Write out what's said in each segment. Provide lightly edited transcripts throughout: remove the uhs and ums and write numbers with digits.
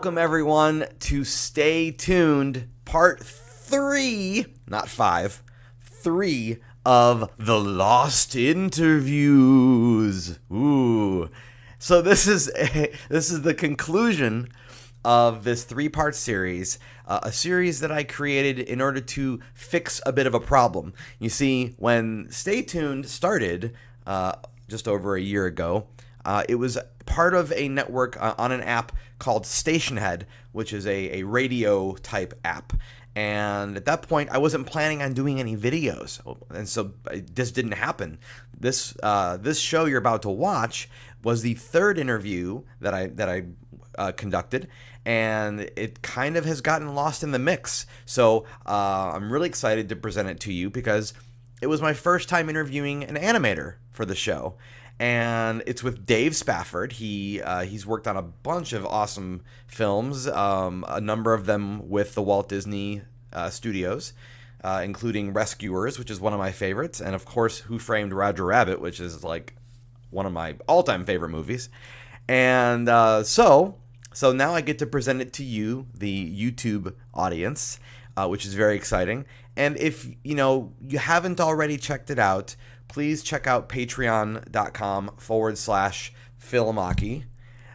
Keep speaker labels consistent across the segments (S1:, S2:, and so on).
S1: welcome everyone to Stay Tuned, part 3, not 5, 3 of The Lost Interviews. Ooh. So this is the conclusion of this 3-part series, a series that I created in order to fix a bit of a problem. You see, when Stay Tuned started just over a year ago, it was part of a network on an app called Stationhead, which is a radio type app. And at that point, I wasn't planning on doing any videos, and so this didn't happen. This show you're about to watch was the 3rd interview that I conducted, and it kind of has gotten lost in the mix. So I'm really excited to present it to you because it was my first time interviewing an animator for the show. And it's with Dave Spafford. He's worked on a bunch of awesome films, a number of them with the Walt Disney Studios, including Rescuers, which is one of my favorites, and of course Who Framed Roger Rabbit, which is like one of my all-time favorite movies. And so now I get to present it to you, the YouTube audience, which is very exciting. And if you haven't already checked it out, please check out patreon.com/Machi.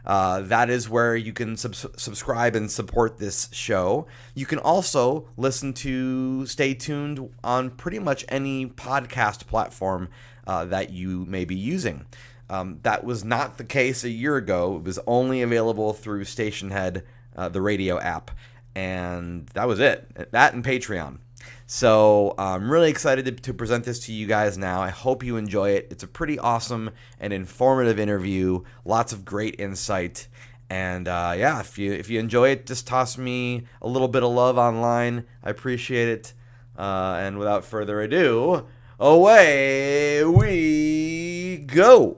S1: That is where you can subscribe and support this show. You can also listen to Stay Tuned on pretty much any podcast platform that you may be using. That was not the case a year ago. It was only available through Stationhead, the radio app, and that was it. That and Patreon. So I'm really excited to present this to you guys now. I hope you enjoy it. It's a pretty awesome and informative interview. Lots of great insight. And if you enjoy it, just toss me a little bit of love online. I appreciate it. And without further ado, away we go.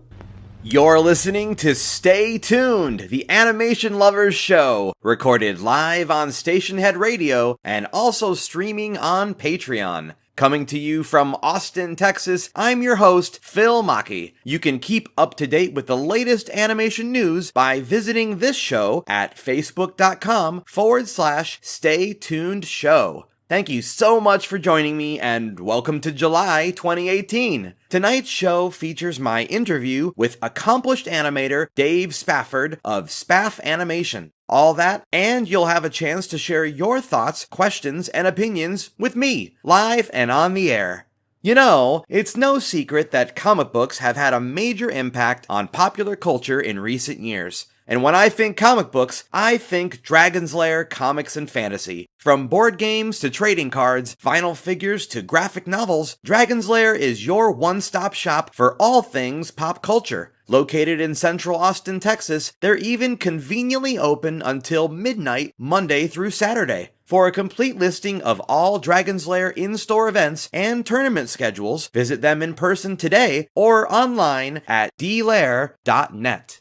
S1: You're listening to Stay Tuned, the animation lovers show, recorded live on Stationhead Radio and also streaming on Patreon. Coming to you from Austin, Texas, I'm your host, Phil Machi. You can keep up to date with the latest animation news by visiting this show at facebook.com/Stay Tuned Show. Thank you so much for joining me, and welcome to July 2018. Tonight's show features my interview with accomplished animator Dave Spafford of Spaff Animation. All that, and you'll have a chance to share your thoughts, questions, and opinions with me, live and on the air. You know, it's no secret that comic books have had a major impact on popular culture in recent years. And when I think comic books, I think Dragon's Lair comics and fantasy. From board games to trading cards, vinyl figures to graphic novels, Dragon's Lair is your one-stop shop for all things pop culture. Located in central Austin, Texas, they're even conveniently open until midnight, Monday through Saturday. For a complete listing of all Dragon's Lair in-store events and tournament schedules, visit them in person today or online at dlair.net.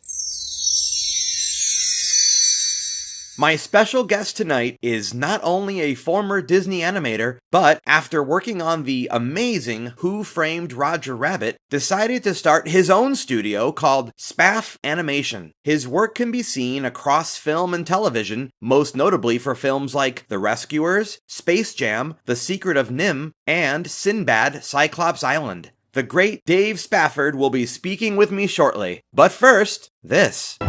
S1: My special guest tonight is not only a former Disney animator, but after working on the amazing Who Framed Roger Rabbit, decided to start his own studio called Spaff Animation. His work can be seen across film and television, most notably for films like The Rescuers, Space Jam, The Secret of NIMH, and Sinbad, Cyclops Island. The great Dave Spafford will be speaking with me shortly. But first, this.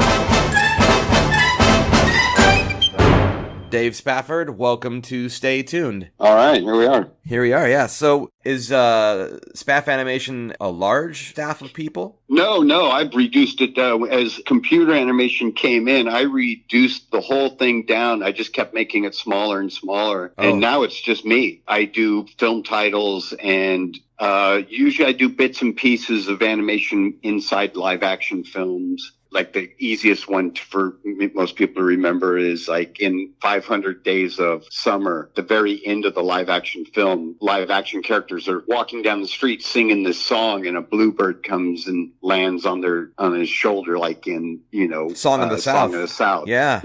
S1: Dave Spafford, welcome to Stay Tuned.
S2: All right, here we are.
S1: Here we are, yeah. So is Spaff Animation a large staff of people?
S2: No, I've reduced it. As computer animation came in, I reduced the whole thing down. I just kept making it smaller and smaller. Oh. And now it's just me. I do film titles and usually I do bits and pieces of animation inside live action films. Like the easiest one for most people to remember is like in 500 Days of Summer, the very end of the live action film, live action characters are walking down the street singing this song and a bluebird comes and lands on his shoulder, like in,
S1: Song of the South.
S2: Song of the South.
S1: Yeah.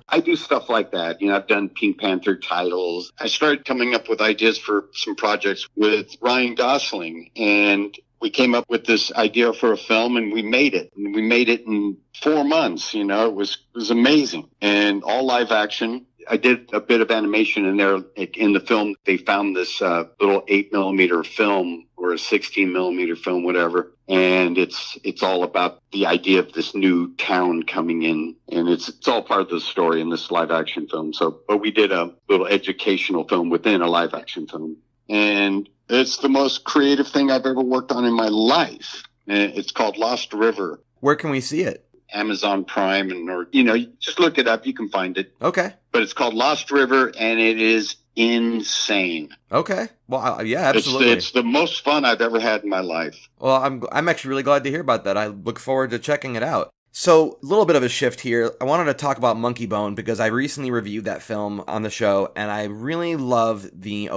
S2: I do stuff like that. I've done Pink Panther titles. I started coming up with ideas for some projects with Ryan Gosling, and we came up with this idea for a film, and we made it. And we made it in 4 months. You know, it was amazing, and all live action. I did a bit of animation in there. In the film, they found this little 8mm film or a 16mm film, whatever. And it's all about the idea of this new town coming in. And it's all part of the story in this live action film. But we did a little educational film within a live action film. And it's the most creative thing I've ever worked on in my life. And it's called Lost River.
S1: Where can we see it?
S2: Amazon Prime, or, you know, just look it up. You can find it.
S1: Okay.
S2: But it's called Lost River, and it is insane.
S1: Okay. Well, yeah, absolutely.
S2: It's the most fun I've ever had in my life.
S1: Well, I'm actually really glad to hear about that. I look forward to checking it out. So, a little bit of a shift here. I wanted to talk about Monkey Bone because I recently reviewed that film on the show, and I really love the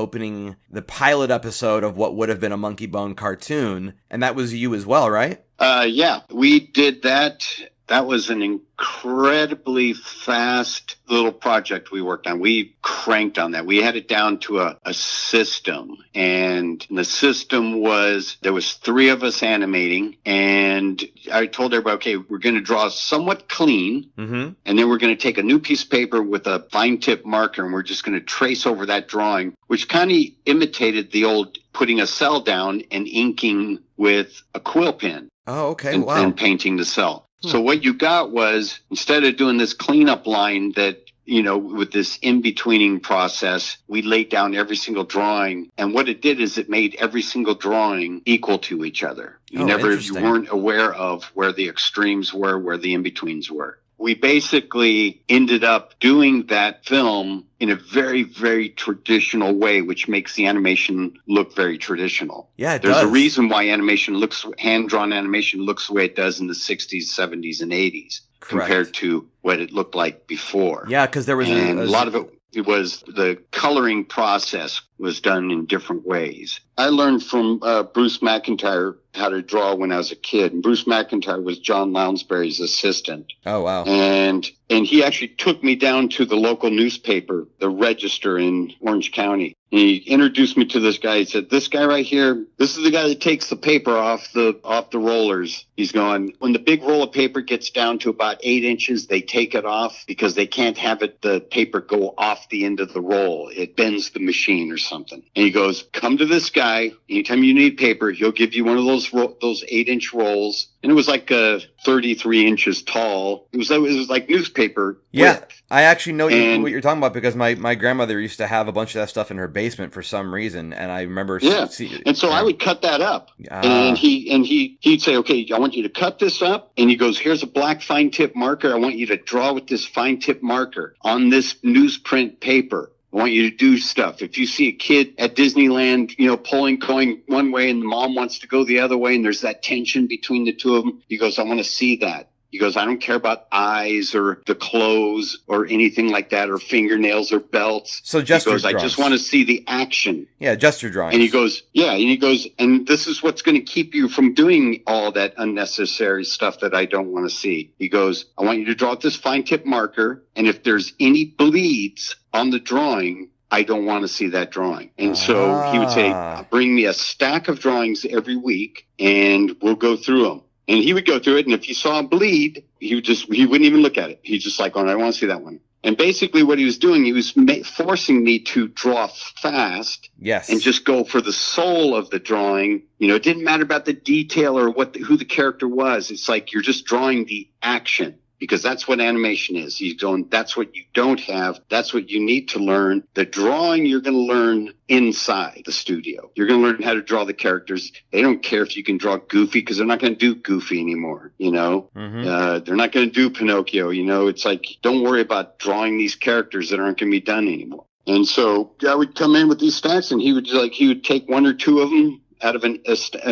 S1: pilot episode of what would have been a Monkey Bone cartoon, and that was you as well, right?
S2: Yeah, we did that. That was an incredibly fast little project we worked on. We cranked on that. We had it down to a system. And the system was, there was 3 of us animating. And I told everybody, okay, we're going to draw somewhat clean. Mm-hmm. And then we're going to take a new piece of paper with a fine tip marker, and we're just going to trace over that drawing, which kind of imitated the old putting a cell down and inking with a quill pen.
S1: Oh, okay.
S2: And,
S1: wow.
S2: And painting the cell. So what you got was, instead of doing this cleanup line that, you know, with this in-betweening process, we laid down every single drawing. And what it did is it made every single drawing equal to each other. You weren't aware of where the extremes were, where the in-betweens were. We basically ended up doing that film in a very, very traditional way, which makes the animation look very traditional.
S1: Yeah, it
S2: There's
S1: does.
S2: a reason why hand-drawn animation looks the way it does in the 60s, 70s, and 80s.
S1: Correct.
S2: Compared to what it looked like before.
S1: Yeah, because there was
S2: a lot of it was the coloring process was done in different ways. I learned from Bruce McIntyre how to draw when I was a kid. And Bruce McIntyre was John Lounsbury's assistant.
S1: Oh, wow.
S2: And he actually took me down to the local newspaper, the Register in Orange County. He introduced me to this guy. He said, this guy right here, this is the guy that takes the paper off the rollers. He's going, when the big roll of paper gets down to about 8 inches, they take it off because they can't have the paper go off the end of the roll. It bends the machine or something. And he goes, come to this guy. Anytime you need paper, he'll give you one of those 8-inch rolls. And it was like 33 inches tall. It was like newspaper.
S1: Yeah, width. I actually know what you're talking about because my grandmother used to have a bunch of that stuff in her basement for some reason, and I remember.
S2: And so I would cut that up, and he'd say, "Okay, I want you to cut this up." And he goes, "Here's a black fine tip marker. I want you to draw with this fine tip marker on this newsprint paper. I want you to do stuff. If you see a kid at Disneyland, you know, going one way and the mom wants to go the other way and there's that tension between the two of them," he goes, "I want to see that." He goes, "I don't care about eyes or the clothes or anything like that or fingernails or belts."
S1: So just
S2: he goes, "I just want to see the action."
S1: Yeah, just your drawings.
S2: And he goes, "And this is what's going to keep you from doing all that unnecessary stuff that I don't want to see." He goes, "I want you to draw with this fine tip marker. And if there's any bleeds on the drawing, I don't want to see that drawing." And so he would say, "Bring me a stack of drawings every week and we'll go through them." And he would go through it, and if he saw a bleed, he wouldn't even look at it. He's just like, "Oh, I want to see that one." And basically what he was doing, he was forcing me to draw fast.
S1: Yes.
S2: And just go for the soul of the drawing. You know, it didn't matter about the detail or who the character was. It's like you're just drawing the action. Because that's what animation is. He's going, that's what you don't have. That's what you need to learn. The drawing you're going to learn inside the studio. You're going to learn how to draw the characters. They don't care if you can draw Goofy because they're not going to do Goofy anymore, you know. Mm-hmm. They're not going to do Pinocchio, you know. It's like, don't worry about drawing these characters that aren't going to be done anymore. And so I would come in with these stacks, and he would take 1 or 2 of them out of an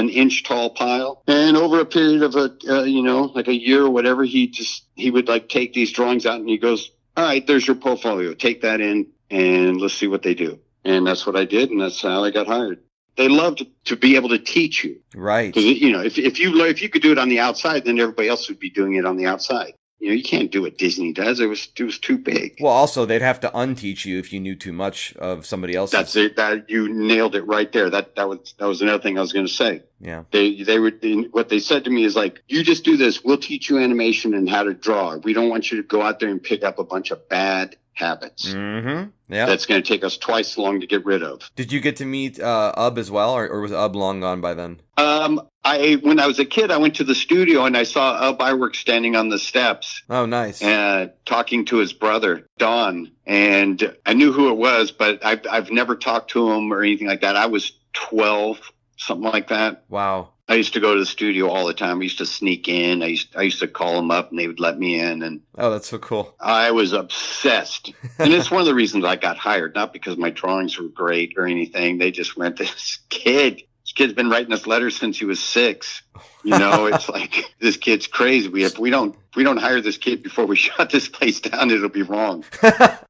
S2: inch tall pile. And over a period of like a year or whatever, he would like take these drawings out and he goes, "All right, there's your portfolio. Take that in and let's see what they do." And that's what I did. And that's how I got hired. They loved to be able to teach you.
S1: Right.
S2: Because, you know, if you could do it on the outside, then everybody else would be doing it on the outside. You know, you can't do what Disney does. It was too big.
S1: Well, also, they'd have to unteach you if you knew too much of somebody else's.
S2: That's it. You nailed it right there. That was another thing I was going to say.
S1: Yeah.
S2: They were, what they said to me is like, you just do this. We'll teach you animation and how to draw. We don't want you to go out there and pick up a bunch of bad habits.
S1: Mm-hmm. Yeah.
S2: That's going to take us twice as long to get rid of.
S1: Did you get to meet Ub as well, or was Ub long gone by then?
S2: When I was a kid, I went to the studio and I saw Ub Iwerks standing on the steps.
S1: Oh, nice.
S2: Talking to his brother, Don. And I knew who it was, but I've never talked to him or anything like that. I was 12, something like that.
S1: Wow.
S2: I used to go to the studio all the time. I used to sneak in. I used to call them up and they would let me in. And
S1: oh, that's so cool.
S2: I was obsessed. And it's one of the reasons I got hired, not because my drawings were great or anything. They just went, this kid's been writing us letters since he was 6. You know, it's like, this kid's crazy. If we don't hire this kid before we shut this place down, it'll be wrong.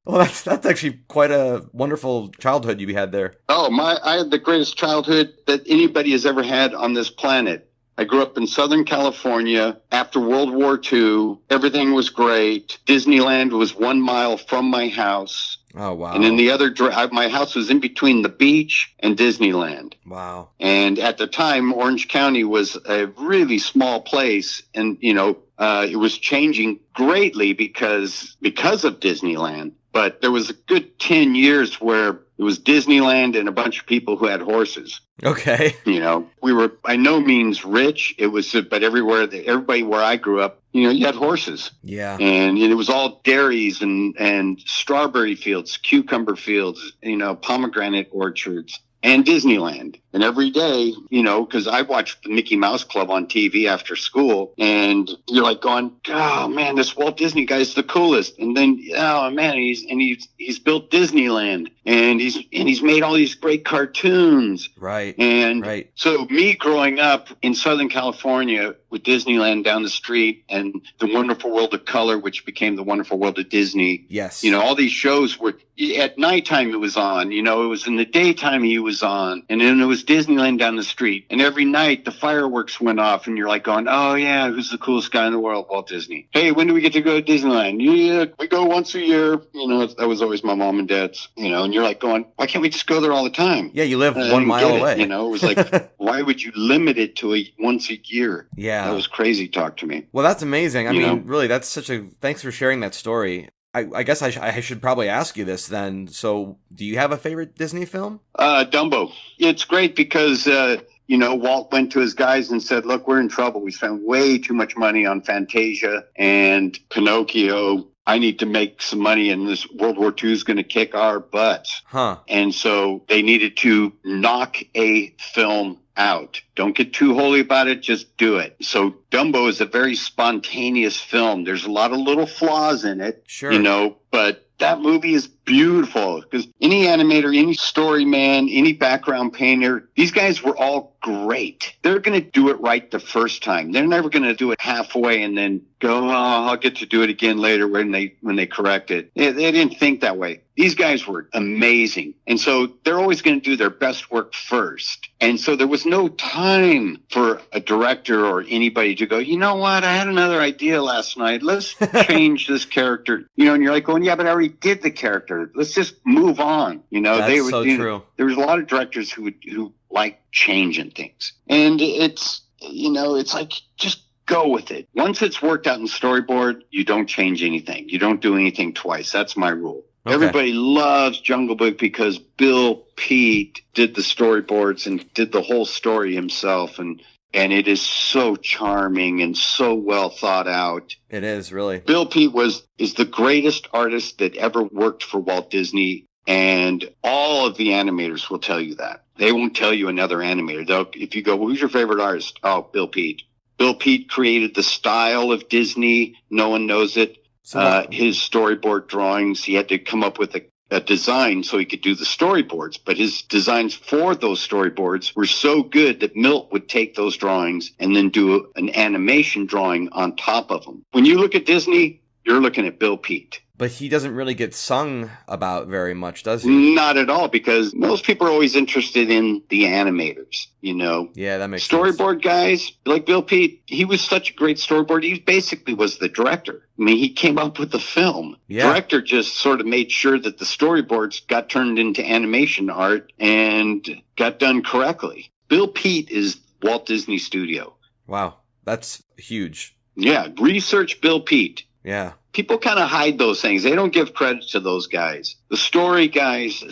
S1: Well, that's actually quite a wonderful childhood you had there.
S2: Oh, I had the greatest childhood that anybody has ever had on this planet. I grew up in Southern California. After World War II, everything was great. Disneyland was 1 mile from my house.
S1: Oh, wow.
S2: And in the other, my house was in between the beach and Disneyland.
S1: Wow.
S2: And at the time, Orange County was a really small place. And, you know, it was changing greatly because of Disneyland. But there was a good 10 years where it was Disneyland and a bunch of people who had horses.
S1: Okay.
S2: You know, we were by no means rich. It was, but everybody where I grew up, you know, you had horses.
S1: Yeah.
S2: And it was all dairies and strawberry fields, cucumber fields, you know, pomegranate orchards. And Disneyland. And every day, you know, because I watched the Mickey Mouse Club on TV after school, and you're like going, oh man, this Walt Disney guy's the coolest. And then, oh man, he's built Disneyland, and he's made all these great cartoons.
S1: Right.
S2: And
S1: right.
S2: So me growing up in Southern California with Disneyland down the street and The Wonderful World of Color, which became The Wonderful World of Disney.
S1: Yes.
S2: You know, all these shows were at nighttime it was on, you know, it was in the daytime he was on, and then it was Disneyland down the street. And every night the fireworks went off and you're like going, oh yeah, who's the coolest guy in the world? Walt Disney. Hey, when do we get to go to Disneyland? Yeah, we go once a year. You know, that was always my mom and dad's, you know, and you're like going, why can't we just go there all the time?
S1: Yeah, you live 1 mile away.
S2: You know, it was like, why would you limit it to once a year?
S1: Yeah.
S2: That was crazy talk to me.
S1: Well, that's amazing. I
S2: You
S1: mean,
S2: know?
S1: really, that's thanks for sharing that story. I guess I should probably ask you this then. So, do you have a favorite Disney film?
S2: Dumbo. It's great because, you know, Walt went to his guys and said, look, we're in trouble. We spent way too much money on Fantasia and Pinocchio. I need to make some money, and this World War II is going to kick our butts.
S1: Huh.
S2: And so they needed to knock a film out. Don't get too holy about it. Just do it. So Dumbo is a very spontaneous film. There's a lot of little flaws in it,
S1: Sure.
S2: you know, but that movie is beautiful because any animator, any story man, any background painter, these guys were all great. They're going to do it right the first time. They're never going to do it halfway and then go, oh, I'll get to do it again later when they correct it. They didn't think that way. These guys were amazing. And so they're always going to do their best work first. And so there was no time for a director or anybody to go, you know what? I had another idea last night. Let's change this character. You know, and you're like going, yeah, but I already did the character. Let's just move on. You know,
S1: That's so true.
S2: There was a lot of directors who like changing things. And it's, you know, it's like, just go with it. Once it's worked out in storyboard, you don't change anything. You don't do anything twice. That's my rule. Okay. Everybody loves Jungle Book because Bill Peet did the storyboards and did the whole story himself. And it is so charming and so well thought out.
S1: It is, really.
S2: Bill Peet is the greatest artist that ever worked for Walt Disney. And all of the animators will tell you that. They won't tell you another animator. If you go, well, who's your favorite artist? Oh, Bill Peet. Bill Peet created the style of Disney. No one knows it. His storyboard drawings, he had to come up with a design so he could do the storyboards. But his designs for those storyboards were so good that Milt would take those drawings and then do an animation drawing on top of them. When you look at Disney, you're looking at Bill Peet.
S1: But he doesn't really get sung about very much, does he?
S2: Not at all, because most people are always interested in the animators, you know.
S1: Yeah, that makes sense.
S2: Storyboard guys, like Bill Peet, he was such a great storyboard. He basically was the director. I mean, he came up with the film.
S1: Yeah.
S2: Director just sort of made sure that the storyboards got turned into animation art and got done correctly. Bill Peet is Walt Disney Studio.
S1: Wow. That's huge.
S2: Yeah. Research Bill Peet.
S1: Yeah.
S2: People kind of hide those things. They don't give credit to those guys. The story guys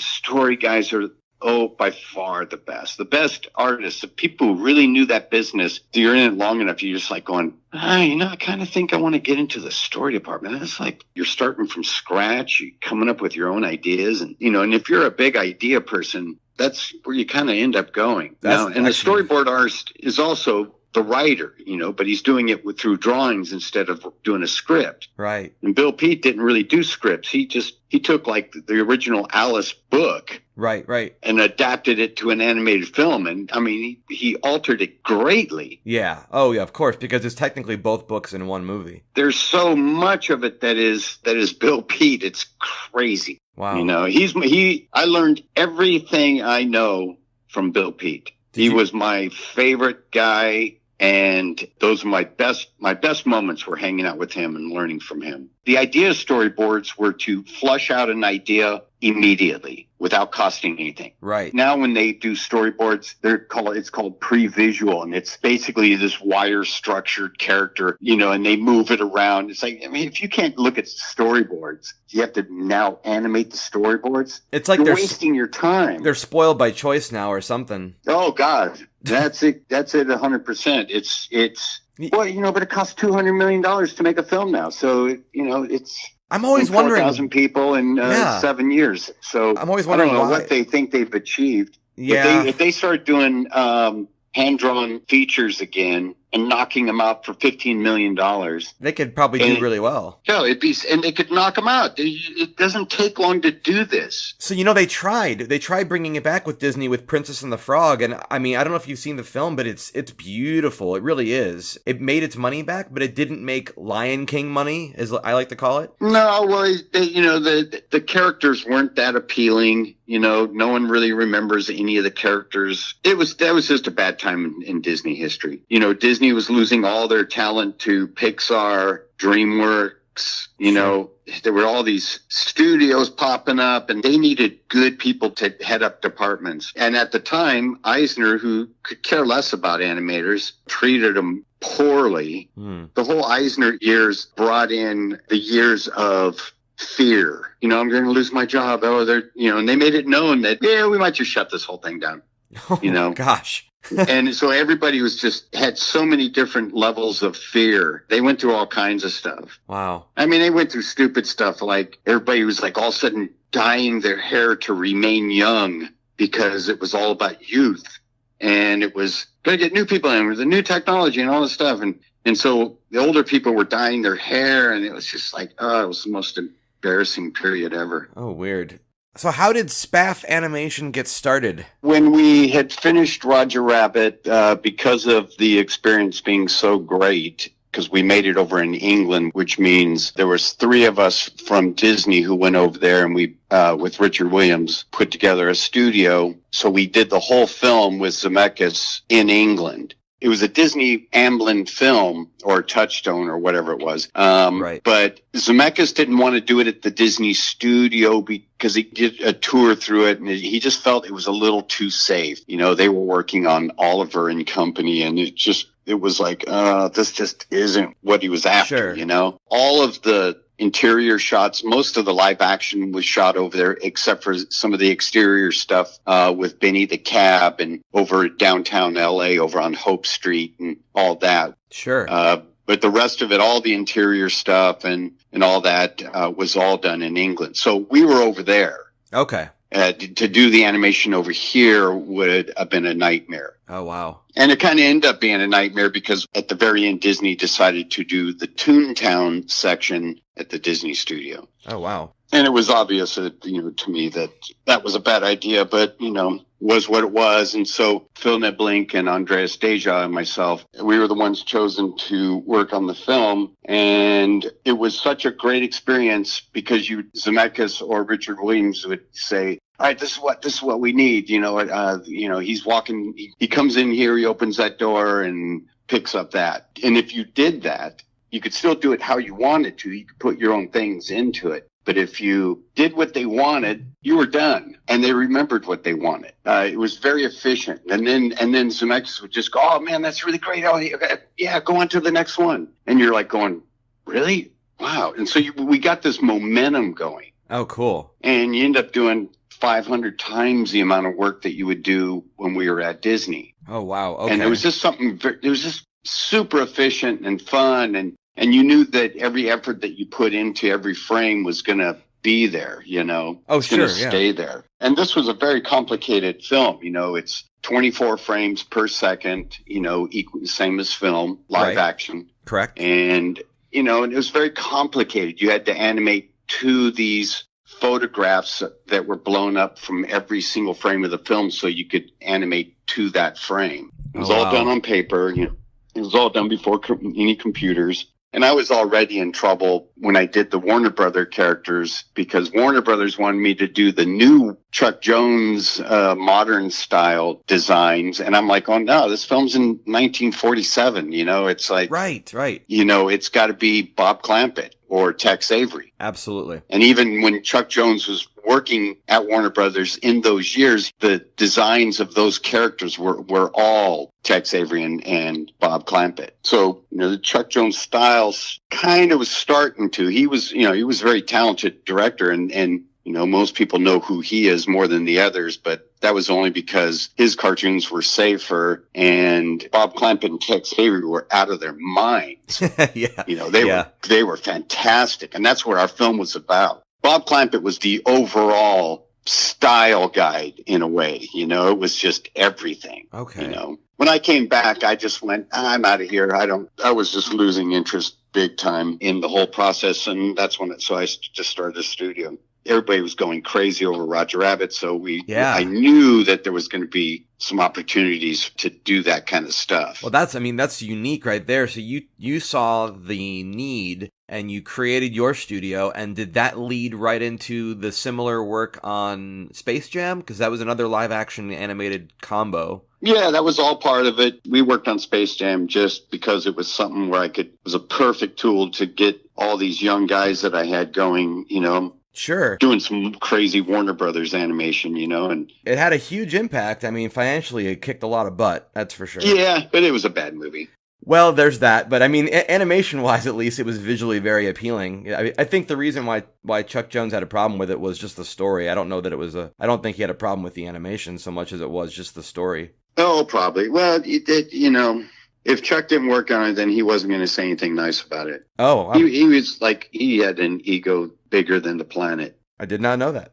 S2: are, by far the best. The best artists, the people who really knew that business. You're in it long enough, you're just like going, I kind of think I want to get into the story department. It's like you're starting from scratch. You're coming up with your own ideas. And, and if you're a big idea person, that's where you kind of end up going. And the storyboard artist is also the writer, but he's doing it through drawings instead of doing a script.
S1: Right.
S2: And Bill Peet didn't really do scripts. He took like the original Alice book.
S1: Right.
S2: And adapted it to an animated film. And I mean, he altered it greatly.
S1: Yeah. Oh yeah, of course, because it's technically both books in one movie.
S2: There's so much of it that is Bill Peet. It's crazy.
S1: Wow.
S2: I learned everything I know from Bill Peet. He was my favorite guy. And those are my best moments were hanging out with him and learning from him. The idea of storyboards were to flush out an idea immediately without costing anything.
S1: Right.
S2: Now when they do storyboards, it's called pre-visual, and it's basically this wire structured character, and they move it around. It's like, if you can't look at storyboards, you have to now animate the storyboards.
S1: It's like
S2: you're wasting your time.
S1: They're spoiled by choice now or something.
S2: Oh God. That's it. That's it. 100%. But it costs $200 million to make a film now. So, it's,
S1: I'm always wondering
S2: 4,000 people in 7 years. So
S1: I'm always wondering
S2: I don't know
S1: why.
S2: what they think they've achieved.
S1: Yeah.
S2: If they start doing, hand-drawn features again and knocking them out for $15 million.
S1: They could probably do really well.
S2: Yeah, and they could knock them out. It doesn't take long to do this.
S1: So, they tried bringing it back with Disney with Princess and the Frog. And I mean, I don't know if you've seen the film, but it's beautiful. It really is. It made its money back, but it didn't make Lion King money, as I like to call it.
S2: No, well, the characters weren't that appealing. No one really remembers any of the characters. That was just a bad time in Disney history. Disney was losing all their talent to Pixar, DreamWorks. There were all these studios popping up, and they needed good people to head up departments. And at the time, Eisner, who could care less about animators, treated them poorly. The whole Eisner years brought in the years of fear. I'm going to lose my job. And they made it known that, we might just shut this whole thing down.
S1: Gosh.
S2: And so everybody had so many different levels of fear. They went through all kinds of stuff.
S1: Wow.
S2: I mean, they went through stupid stuff like everybody was like all of a sudden dyeing their hair to remain young because it was all about youth. And it was going to get new people in with the new technology and all this stuff. And so the older people were dyeing their hair, and it was just like, it was the most embarrassing period ever.
S1: Oh, weird. So how did Spaff Animation get started?
S2: When we had finished Roger Rabbit, because of the experience being so great, because we made it over in England, which means there was 3 of us from Disney who went over there, and we, with Richard Williams, put together a studio. So we did the whole film with Zemeckis in England. It was a Disney Amblin film or Touchstone or whatever it was.
S1: Right.
S2: But Zemeckis didn't want to do it at the Disney studio because he did a tour through it, and he just felt it was a little too safe. They were working on Oliver and Company, and it was like, this just isn't what he was after,
S1: Sure.
S2: All of the interior shots, most of the live action was shot over there, except for some of the exterior stuff with Benny the Cab and over downtown LA over on Hope Street and all that.
S1: Sure.
S2: But the rest of it, all the interior stuff and all that was all done in England. So we were over there.
S1: Okay.
S2: To do the animation over here would have been a nightmare.
S1: Oh, wow.
S2: And it kind of ended up being a nightmare because at the very end, Disney decided to do the Toontown section at the Disney studio.
S1: Oh, wow.
S2: And it was obvious that, to me that was a bad idea, but, was what it was. And so Phil Neblink and Andreas Deja and myself, we were the ones chosen to work on the film. And it was such a great experience because Zemeckis or Richard Williams would say, all right, this is what we need. He's walking, he comes in here, he opens that door and picks up that. And if you did that, you could still do it how you wanted to. You could put your own things into it. But if you did what they wanted, you were done, and they remembered what they wanted. It was very efficient. And then Zemeckis would just go, "Oh man, that's really great. Oh yeah, go on to the next one." And you're like going, "Really? Wow!" And so we got this momentum going.
S1: Oh, cool.
S2: And you end up doing 500 times the amount of work that you would do when we were at Disney.
S1: Oh wow. Okay.
S2: And it was just it was just super efficient and fun, and you knew that every effort that you put into every frame was going to be there, you know.
S1: Oh,
S2: it's going to
S1: yeah.
S2: stay there. And this was a very complicated film, you know. It's 24 frames per second, you know, same as film, live action.
S1: Correct.
S2: And, you know, and it was very complicated. You had to animate to these photographs that were blown up from every single frame of the film so you could animate to that frame. It was all done on paper, you know. It was all done before any computers. And I was already in trouble when I did the Warner Brother characters because Warner Brothers wanted me to do the new Chuck Jones modern style designs. And I'm like, oh, no, this film's in 1947. You know, it's like,
S1: right.
S2: You know, it's got to be Bob Clampett or Tex Avery.
S1: Absolutely.
S2: And even when Chuck Jones was working at Warner Brothers in those years, the designs of those characters were all Tex Avery and Bob Clampett. So, you know, the Chuck Jones styles kind of was starting to. He was a very talented director, and you know, most people know who he is more than the others, but that was only because his cartoons were safer and Bob Clampett and Tex Avery were out of their minds.
S1: Yeah.
S2: You know, they were fantastic, and that's what our film was about. Bob Clampett was the overall style guide in a way, you know, it was just everything.
S1: Okay.
S2: You know, when I came back, I just went, I'm out of here. I was just losing interest big time in the whole process. And that's when so I just started a studio. Everybody was going crazy over Roger Rabbit. So I knew that there was going to be some opportunities to do that kind of stuff.
S1: Well, that's unique right there. So you saw the need and you created your studio, and did that lead right into the similar work on Space Jam? Because that was another live action animated combo.
S2: Yeah, that was all part of it. We worked on Space Jam just because it was something where it was a perfect tool to get all these young guys that I had going, you know.
S1: Sure.
S2: Doing some crazy Warner Brothers animation, you know, and
S1: it had a huge impact. I mean, financially, it kicked a lot of butt. That's for sure.
S2: Yeah, but it was a bad movie.
S1: Well, there's that. But I mean, animation-wise, at least, it was visually very appealing. I think the reason why Chuck Jones had a problem with it was just the story. I don't know that it was I don't think he had a problem with the animation so much as it was just the story.
S2: Oh, probably. Well, you know, if Chuck didn't work on it, then he wasn't going to say anything nice about it.
S1: Oh, wow.
S2: He was like, he had an ego bigger than the planet.
S1: I did not know that.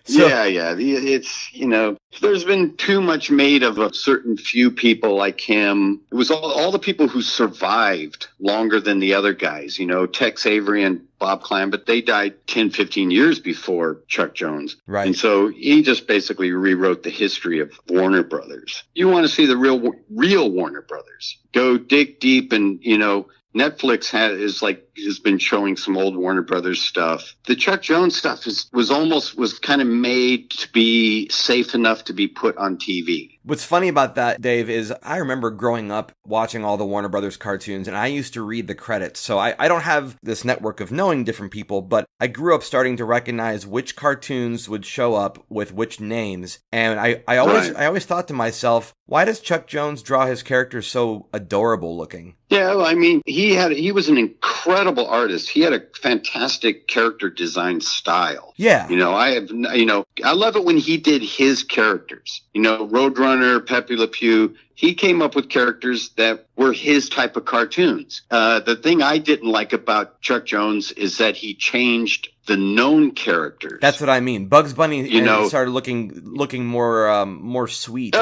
S2: Yeah. It's, you know, there's been too much made of a certain few people like him. It was all the people who survived longer than the other guys, you know, Tex Avery and Bob Clampett, they died 10, 15 years before Chuck Jones.
S1: Right.
S2: And so he just basically rewrote the history of Warner Brothers. You want to see the real Warner Brothers. Go dig deep and, you know, Netflix has been showing some old Warner Brothers stuff. The Chuck Jones stuff was kind of made to be safe enough to be put on TV.
S1: What's funny about that, Dave, is I remember growing up watching all the Warner Brothers cartoons, and I used to read the credits. So I don't have this network of knowing different people, but I grew up starting to recognize which cartoons would show up with which names. And I always thought to myself, why does Chuck Jones draw his characters so adorable looking?
S2: Yeah, well, I mean, he was an incredible artist. He had a fantastic character design style.
S1: Yeah.
S2: You know, I love it when he did his characters. You know, Roadrunner, Pepe Le Pew. He came up with characters that were his type of cartoons. The thing I didn't like about Chuck Jones is that he changed the known characters.
S1: That's what I mean. Bugs Bunny, started looking more sweet.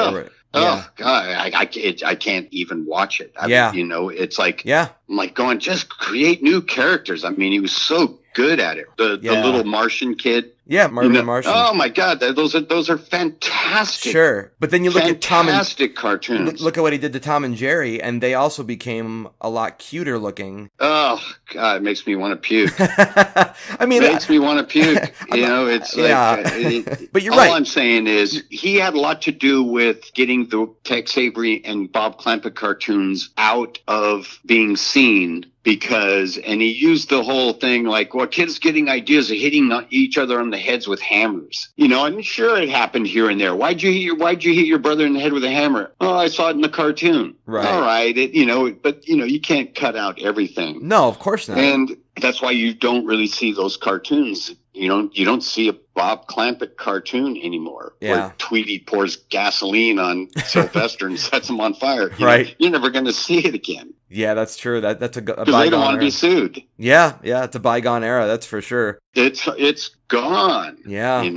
S2: Oh God, I can't even watch it. You know, it's like, I'm like going, just create new characters. I mean, he was so good at it. The little Martian kid.
S1: Yeah, Marvin Martian.
S2: Oh my God, those are fantastic.
S1: Sure, but then you look at Tom and
S2: fantastic cartoons.
S1: Look at what he did to Tom and Jerry, and they also became a lot cuter looking.
S2: Oh God, it makes me want to puke.
S1: I mean,
S2: it makes me want to puke. It's like,
S1: but you're
S2: all
S1: right.
S2: I'm saying is he had a lot to do with getting the Tex Avery and Bob Clampett cartoons out of being seen. And he used the whole thing like, well, kids getting ideas of hitting each other on the heads with hammers. I'm sure it happened here and there. Why'd you hit your brother in the head with a hammer? Oh, I saw it in the cartoon.
S1: Right.
S2: All right. But you can't cut out everything.
S1: No, of course not.
S2: And that's why you don't really see those cartoons. You don't see a Bob Clampett cartoon anymore.
S1: Yeah.
S2: Where Tweety pours gasoline on Sylvester and sets him on fire.
S1: Right.
S2: You're never going to see it again.
S1: Yeah, that's true. That's a bygone
S2: because they don't want to be sued.
S1: Yeah, it's a bygone era. That's for sure.
S2: It's gone.
S1: Yeah,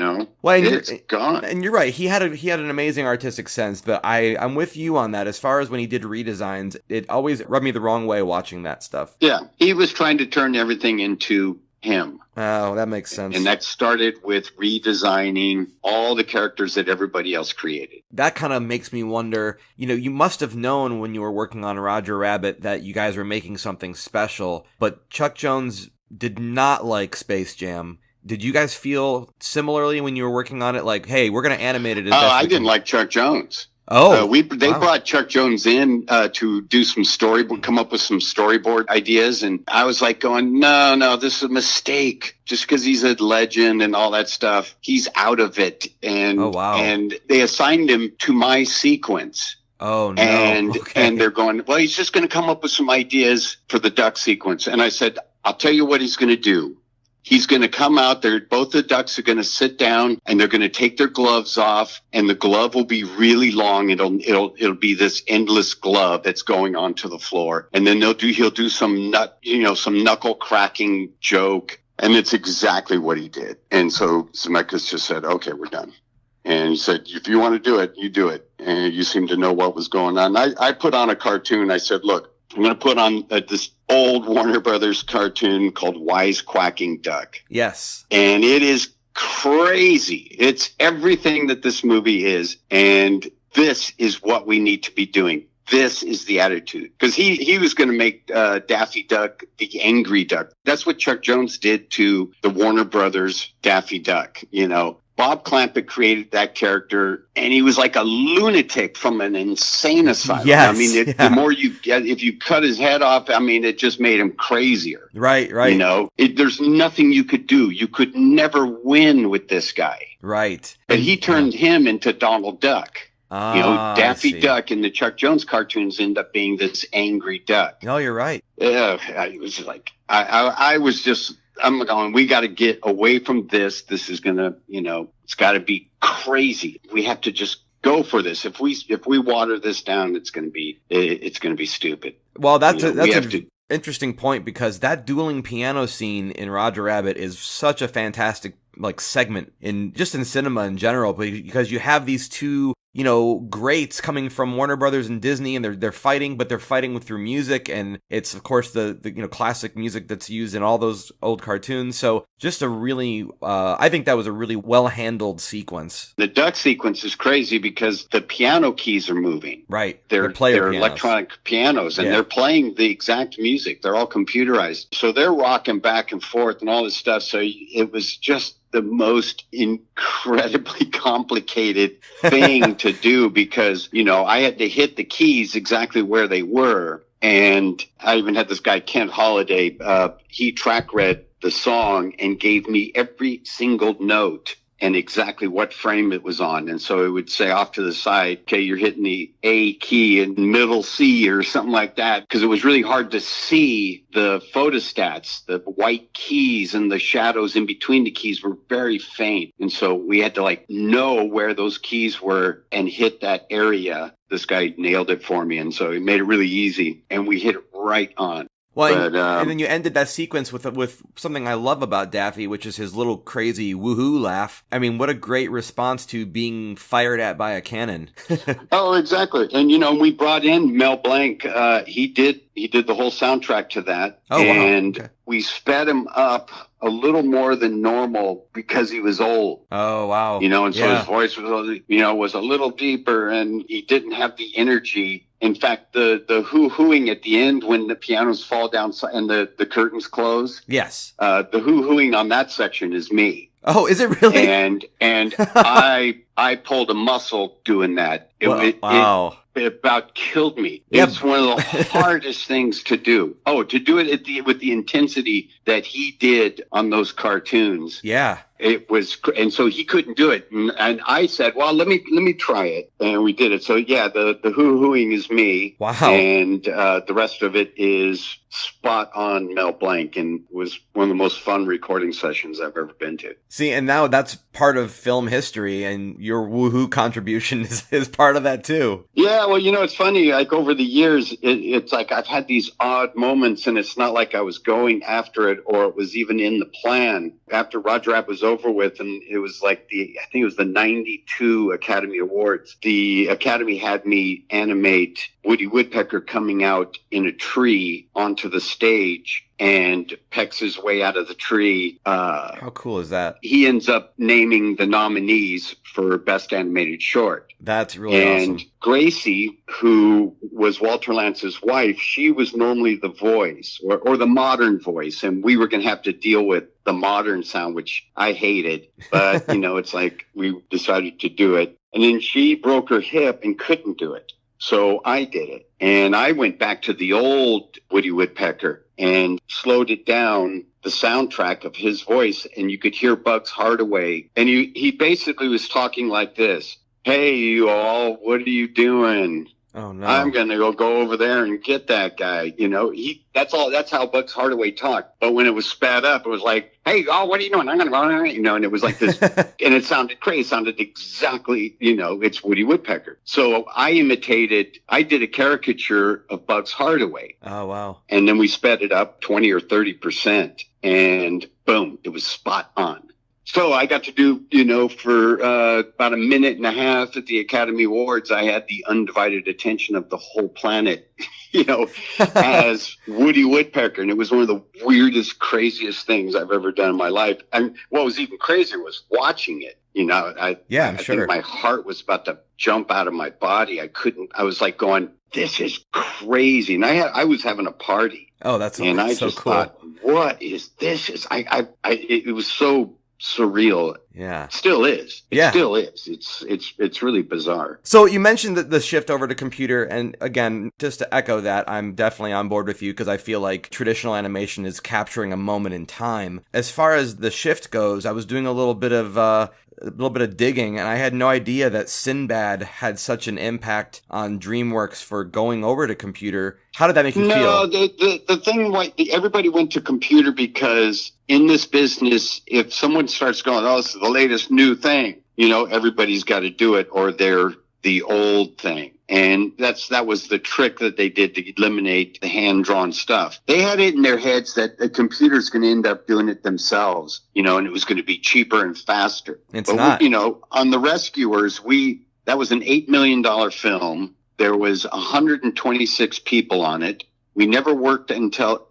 S2: well, it's gone.
S1: And you're right. He had an amazing artistic sense, but I'm with you on that. As far as when he did redesigns, it always rubbed me the wrong way watching that stuff.
S2: Yeah, he was trying to turn everything into him.
S1: Oh, that makes sense.
S2: And that started with redesigning all the characters that everybody else created.
S1: That kind of makes me wonder, you must have known when you were working on Roger Rabbit that you guys were making something special, but Chuck Jones did not like Space Jam. Did you guys feel similarly when you were working on it? Like, hey, we're going to animate it as best
S2: I
S1: we
S2: didn't
S1: can.
S2: like Chuck Jones.
S1: Oh,
S2: they brought Chuck Jones in to do some come up with some storyboard ideas. And I was like going, no, this is a mistake. Just because he's a legend and all that stuff, he's out of it. And, and they assigned him to my sequence.
S1: Oh, no.
S2: And they're going, well, he's just going to come up with some ideas for the duck sequence. And I said, I'll tell you what he's going to do. He's going to come out there. Both the ducks are going to sit down and they're going to take their gloves off, and the glove will be really long. It'll be this endless glove that's going onto the floor. And then he'll do some knuckle cracking joke. And it's exactly what he did. And so Zemeckis just said, okay, we're done. And he said, if you want to do it, you do it. And you seem to know what was going on. I put on a cartoon. I said, look, I'm going to put on this old Warner Brothers cartoon called Wisecracking Duck.
S1: Yes.
S2: And it is crazy. It's everything that this movie is. And this is what we need to be doing. This is the attitude. Because he was going to make Daffy Duck the angry duck. That's what Chuck Jones did to the Warner Brothers Daffy Duck, Bob Clampett created that character, and he was like a lunatic from an insane asylum.
S1: Yes,
S2: I mean, the more you get, if you cut his head off, I mean, it just made him crazier.
S1: Right.
S2: There's nothing you could do. You could never win with this guy.
S1: Right.
S2: But he turned him into Donald Duck. Daffy Duck in the Chuck Jones cartoons end up being this angry duck.
S1: No, you're right.
S2: Yeah, it was like, I was just... I'm going, we got to get away from this. This is going to, it's got to be crazy. We have to just go for this. If we water this down, it's going to be stupid.
S1: Well, that's an interesting point, because that dueling piano scene in Roger Rabbit is such a fantastic segment in cinema in general, because you have these two greats coming from Warner Brothers and Disney, and they're fighting, but they're fighting through music, and it's of course the classic music that's used in all those old cartoons. So just a really, I think that was a really well handled sequence.
S2: The duck sequence is crazy because the piano keys are moving.
S1: Right,
S2: they're electronic pianos, and they're playing the exact music. They're all computerized, so they're rocking back and forth and all this stuff. So it was just the most incredibly complicated thing to do, because, I had to hit the keys exactly where they were. And I even had this guy, Kent Holiday, he track read the song and gave me every single note and exactly what frame it was on. And so it would say off to the side, okay, you're hitting the A key in middle C or something like that, because it was really hard to see the photostats. The white keys and the shadows in between the keys were very faint. And so we had to know where those keys were and hit that area. This guy nailed it for me. And so he made it really easy, and we hit it right on.
S1: Well, and then you ended that sequence with something I love about Daffy, which is his little crazy woohoo laugh. I mean, what a great response to being fired at by a cannon.
S2: Oh, exactly. And, we brought in Mel Blanc. He did the whole soundtrack to that.
S1: Oh, wow.
S2: And
S1: okay.
S2: We sped him up a little more than normal because he was old.
S1: Oh, wow.
S2: And so his voice was a little deeper, and he didn't have the energy. In fact, the hoo-hooing at the end when the pianos fall down and the curtains close.
S1: Yes.
S2: The hoo-hooing on that section is me.
S1: Oh, is it really?
S2: And I pulled a muscle doing that.
S1: Wow.
S2: It about killed me.
S1: Yep.
S2: It's one of the hardest things to do. Oh, to do it with the intensity that he did on those cartoons.
S1: Yeah.
S2: It was, and so he couldn't do it. And I said, well, let me try it. And we did it. So yeah, the hoo-hooing is me.
S1: Wow.
S2: And the rest of it is spot on Mel Blanc, and was one of the most fun recording sessions I've ever been to.
S1: See, and now that's part of film history, and your woohoo contribution is part of that too.
S2: Yeah, well, it's funny, like over the years, it's like I've had these odd moments, and it's not like I was going after it or it was even in the plan. After Roger Rabbit was over with, and it was like I think it was the 92 Academy Awards, the Academy had me animate Woody Woodpecker coming out in a tree onto the stage and pecks his way out of the tree.
S1: How cool is that?
S2: He ends up naming the nominees for Best Animated Short.
S1: That's really awesome.
S2: And Gracie, who was Walter Lance's wife, she was normally the voice or the modern voice, and we were going to have to deal with the modern sound, which I hated. But, it's like we decided to do it. And then she broke her hip and couldn't do it. So I did it. And I went back to the old Woody Woodpecker and slowed it down, the soundtrack of his voice, and you could hear Bugs Hardaway. And he basically was talking like this. Hey, you all, what are you doing?
S1: Oh, no.
S2: I'm going to go over there and get that guy. That's how Bugs Hardaway talked. But when it was sped up, it was like, hey, oh, what are you doing? I'm going to go, and it was like this. And it sounded crazy. It sounded exactly, it's Woody Woodpecker. So I did a caricature of Bugs Hardaway.
S1: Oh, wow.
S2: And then we sped it up 20 or 30%. And boom, it was spot on. So I got to do, for about a minute and a half at the Academy Awards, I had the undivided attention of the whole planet, as Woody Woodpecker. And it was one of the weirdest, craziest things I've ever done in my life. And what was even crazier was watching it. I think my heart was about to jump out of my body. I was like going, this is crazy. And I was having a party.
S1: Oh, that's so cool.
S2: And I just thought, what is this? It was so surreal.
S1: Yeah.
S2: Still is. It still is. It's really bizarre.
S1: So you mentioned that the shift over to computer, and again, just to echo that, I'm definitely on board with you because I feel like traditional animation is capturing a moment in time. As far as the shift goes, I was doing a little bit of digging, and I had no idea that Sinbad had such an impact on DreamWorks for going over to computer. How did that make you feel?
S2: No, the thing, everybody went to computer because in this business, if someone starts going, oh, this is the latest new thing, everybody's got to do it, or they're the old thing. And that was the trick that they did to eliminate the hand-drawn stuff. They had it in their heads that the computer's going to end up doing it themselves, and it was going to be cheaper and faster.
S1: It's not.
S2: On The Rescuers, that was an $8 million film. There was 126 people on it. We never worked until,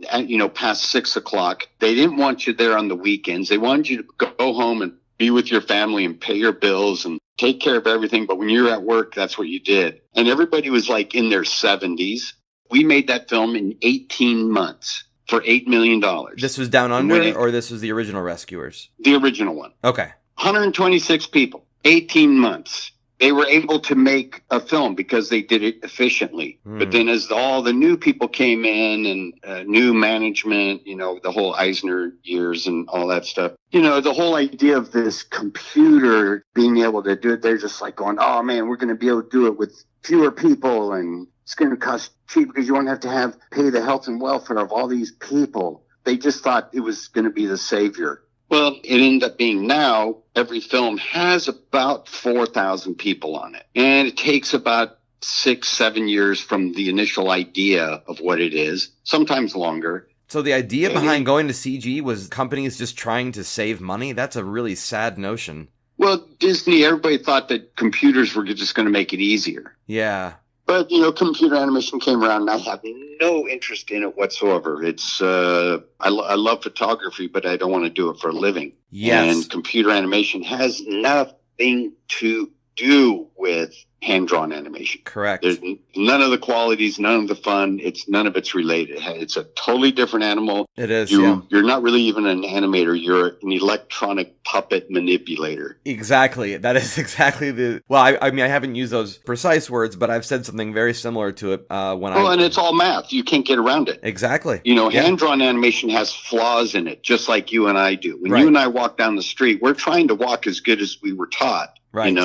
S2: past 6 o'clock. They didn't want you there on the weekends. They wanted you to go home and be with your family and pay your bills and take care of everything. But when you're at work, that's what you did. And everybody was like in their 70s. We made that film in 18 months for $8 million.
S1: This was Down Under, or this was the original Rescuers?
S2: The original one.
S1: Okay.
S2: 126 people, 18 months. They were able to make a film because they did it efficiently. But then as all the new people came in and new management, the whole Eisner years and all that stuff, the whole idea of this computer being able to do it, they're just like going, oh man, we're going to be able to do it with fewer people, and it's going to cost cheap because you won't have to pay the health and welfare of all these people. They just thought it was going to be the savior. Well, it ended up being now every film has about 4,000 people on it. And it takes about 6-7 years from the initial idea of what it is, sometimes longer.
S1: So the idea behind going to CG was companies just trying to save money? That's a really sad notion.
S2: Well, Disney, everybody thought that computers were just going to make it easier.
S1: Yeah.
S2: But, computer animation came around and I have no interest in it whatsoever. It's, I love photography, but I don't want to do it for a living.
S1: Yes.
S2: And computer animation has nothing to do with hand-drawn animation.
S1: Correct.
S2: There's none of the qualities, none of the fun. None of it's related. It's a totally different animal.
S1: It is,
S2: You're not really even an animator. You're an electronic puppet manipulator.
S1: Exactly. That is exactly well, I mean, I haven't used those precise words, but I've said something very similar to it
S2: and it's all math. You can't get around it.
S1: Exactly.
S2: Hand-drawn animation has flaws in it, just like you and I do. When
S1: Right.
S2: you and I walk down the street, we're trying to walk as good as we were taught.
S1: Right.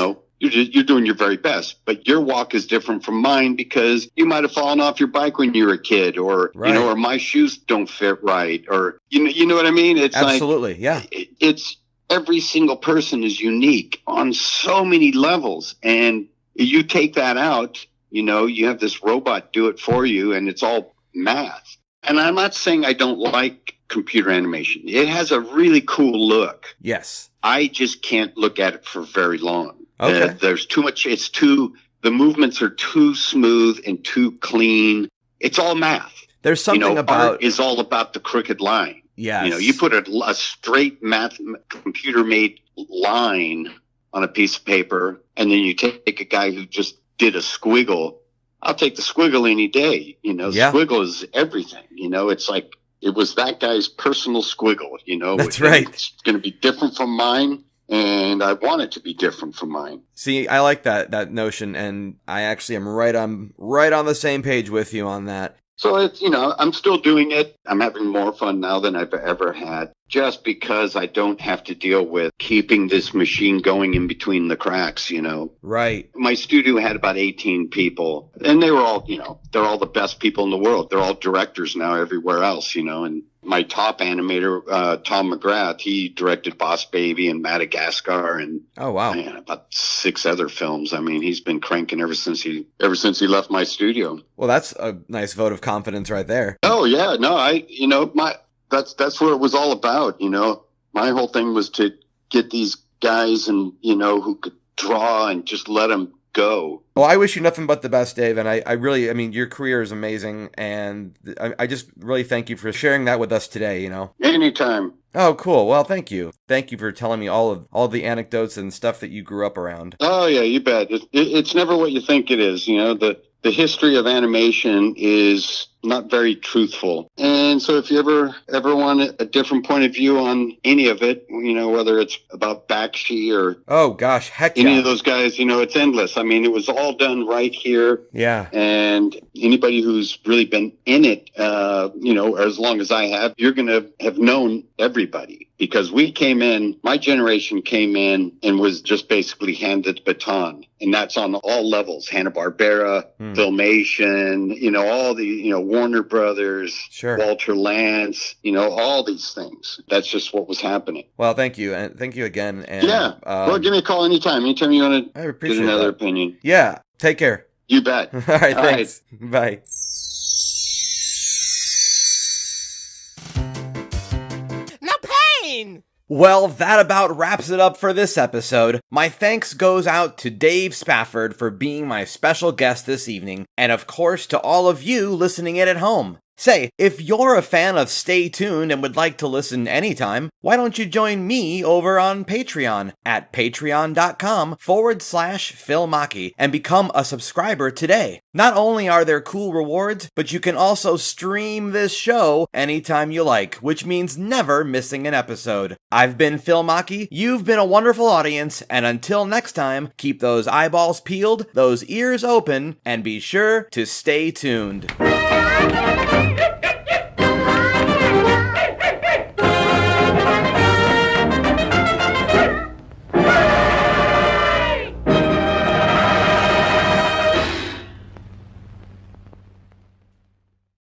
S2: You're doing your very best, but your walk is different from mine because you might have fallen off your bike when you were a kid, or
S1: Right.
S2: or my shoes don't fit right, or you know what I mean? It's
S1: Absolutely, yeah.
S2: It's every single person is unique on so many levels, and you take that out, you have this robot do it for you, and it's all math. And I'm not saying I don't like computer animation. It has a really cool look.
S1: Yes.
S2: I just can't look at it for very long.
S1: Okay.
S2: There's too much. The movements are too smooth and too clean. It's all math.
S1: There's something about
S2: art is all about the crooked line.
S1: Yes.
S2: You put a straight computer made line on a piece of paper, and then you take a guy who just did a squiggle. I'll take the squiggle any day.
S1: Yeah.
S2: Squiggle is everything. It's like it was that guy's personal squiggle.
S1: That's right.
S2: It's going to be different from mine. And I want it to be different from mine.
S1: See, I like that notion, and I actually am right on the same page with you on that.
S2: So it's, I'm still doing it. I'm having more fun now than I've ever had, just because I don't have to deal with keeping this machine going in between the cracks,
S1: Right.
S2: My studio had about 18 people, and they were all, they're all the best people in the world. They're all directors now everywhere else, and my top animator, Tom McGrath, he directed Boss Baby and Madagascar and
S1: oh wow,
S2: about 6 other films. I mean, he's been cranking ever since he left my studio.
S1: Well, that's a nice vote of confidence right there.
S2: Oh yeah, no, that's what it was all about. My whole thing was to get these guys and who could draw and just let them go.
S1: Well, I wish you nothing but the best, Dave, and I really, your career is amazing, and I just really thank you for sharing that with us today,
S2: Anytime.
S1: Oh, cool. Well, thank you. Thank you for telling me all the anecdotes and stuff that you grew up around.
S2: Oh, yeah, you bet. It's never what you think it is. The history of animation is not very truthful. And so if you ever want a different point of view on any of it, whether it's about Bakshi or
S1: oh gosh, heck
S2: any
S1: yeah.
S2: of those guys, it's endless. I mean, it was all done right here.
S1: Yeah.
S2: And anybody who's really been in it, as long as I have, you're going to have known everybody, because my generation came in and was just basically handed the baton. And that's on all levels, Hanna-Barbera, Filmation, all the, Warner Brothers,
S1: sure.
S2: Walter Lantz, all these things. That's just what was happening.
S1: Well, thank you. And thank you again. And,
S2: yeah. Well, give me a call anytime you want to get another opinion.
S1: Yeah. Take care.
S2: You bet.
S1: All right. Thanks. Right. Bye.
S3: No pain!
S1: Well, that about wraps it up for this episode. My thanks goes out to Dave Spafford for being my special guest this evening, and of course to all of you listening in at home. Say, if you're a fan of Stay Tuned and would like to listen anytime, why don't you join me over on Patreon at patreon.com/Phil Machi and become a subscriber today. Not only are there cool rewards, but you can also stream this show anytime you like, which means never missing an episode. I've been Phil Machi, you've been a wonderful audience, and until next time, keep those eyeballs peeled, those ears open, and be sure to stay tuned.